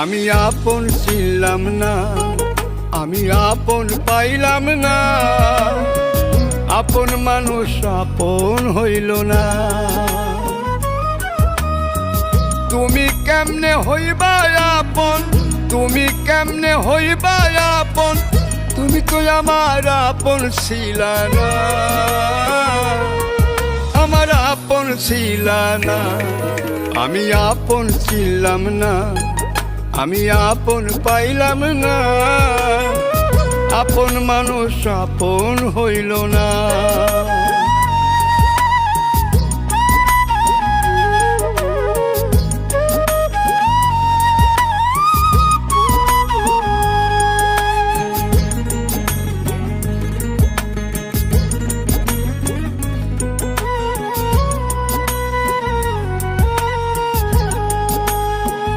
আমি আপন ছিলাম না, আমি আপন পাইলাম না, আপন মানুষ আপন হইল না। তুমি কেমনে হইবা আপন, তুমি কেমনে হইবা আপন, তুমি তো আমার আপন ছিলা না, আমার আপন ছিলা না। আমি আপন ছিলাম না, আমি আপন পাইলাম না, আপন মানুষ আপন হইল না।